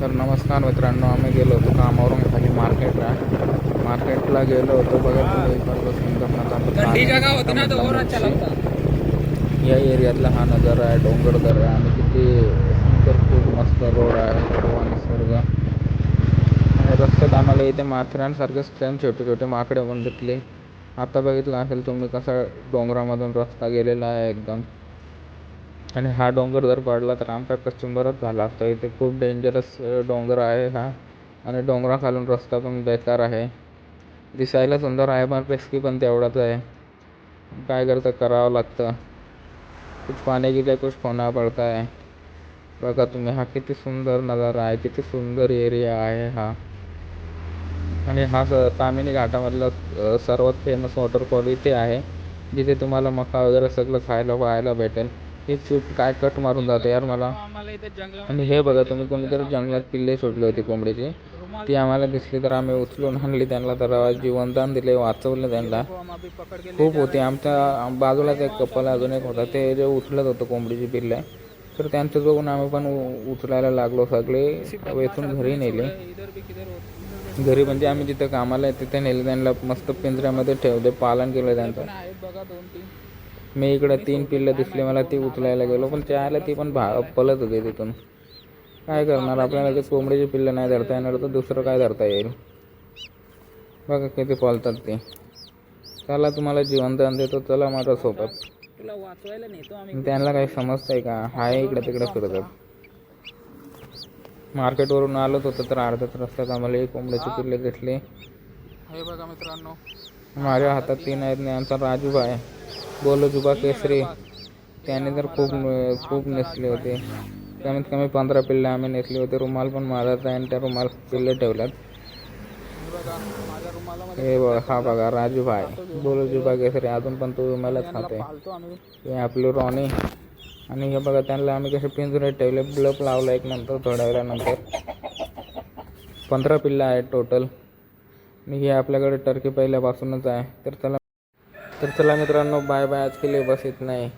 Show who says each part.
Speaker 1: तर नमस्कार मित्रांनो, आम्ही गेलो होतो कामावरून खाली मार्केटला गेलो होतो. बघा तुम्ही इकडचा सुंदर नजारा, या एरियातला हा नजारा आहे. डोंगर आहे आणि किती सुंदर, खूप मस्त रोड आहे, हिरवा निसर्ग. आणि रस्त्यात आम्हाला इथे माथेरानसारखे सेम छोटे छोटे माकडे पण दिसले. आता बघितलं असेल तुम्ही कसा डोंगरामधून रस्ता गेलेला आहे एकदम. आणि हा डोंगर जर पडला तर आमचा कचुंबरच झाला असता. इथे खूप डेंजरस डोंगर आहे हा. आणि डोंगराखालून रस्ता पण बेकार आहे. दिसायला सुंदर आहे पण रिस्की पण तेवढाच आहे. काय करतं, करावं लागतं. कुछ पाने के लिए कुछ खोना पडता है. बघा तुम्ही, हा किती सुंदर नजारा आहे, किती सुंदर एरिया आहे हा. आणि हा तामिनी घाटामधला सर्वात फेमस वॉटरफॉल इथे आहे, जिथे तुम्हाला मका वगैरे सगळं खायला पाहायला भेटेल. ही चूप काय कट मारून जाते यार मला. आणि हे बघा तुम्ही, कोणीतरी जंगलात पिल्ले सोडली होती कोंबडीची, ती आम्हाला दिसली तर आम्ही उचलून आणली त्यांना. तर जीवनदान दिले, वाचवलं त्यांना. खूप होते. आमच्या बाजूलाच एक कपल अजून एक होता, ते जे उचलत होतं कोंबडीची पिल्ले, तर त्यांचं बघून आम्ही पण उचलायला लागलो. सगळे वेचून घरी नेले. घरी म्हणजे आम्ही जिथं कामाला आहे तिथे नेले. त्यांना मस्त पिंजऱ्यामध्ये ठेवले, पालन केलं त्यांचं. मी इकडे 3 पिल्लं दिसली मला, ती उचलायला गेलो, पण त्याला ती पण पळत होती तिथून. काय करणार, आपल्याला ते कोंबडीची पिल्लं नाही धरता येणार तर दुसरं काय धरता येईल. बघा किती पळतात ते. चला, तुम्हाला जीवनदान देतो, चला माझ्यासोबत. त्यांना काही समजतंय का, हाय इकडे तिकडे फिरतात. मार्केटवरून आलोच होतं तर अर्ध्याच रस्त्यात आम्हाला एक कोंबड्याचे पिल्ले दिसले. हे बघा मित्रांनो, माझ्या हातात 3 आहेत. आमचा राजू आहे, बोलजुबा केसरी. त्याने तर खूप नेसले होते. कमीत कमी 15 पिल्ले आम्ही नेसले होते. रुमाल पण माझाच आहे आणि त्या रुमाल पिल्ले ठेवल्यात. हे हा बघा राजू भाई, बोलजुबा केसरी, अजून पण तो विमालाच खाते. हे आपली रॉनी. आणि हे बघा, त्यांना आम्ही कसे पिंजऱ्यात ठेवले, ब्लप लावला एक नंतर थोड्या वेळानंतर. 15 पिल्लं आहेत टोटल. आणि हे आपल्याकडे टर्की पहिल्यापासूनच आहे. तर चला मित्रांनो, बाय बाय. आज के लिए बस इतना ही.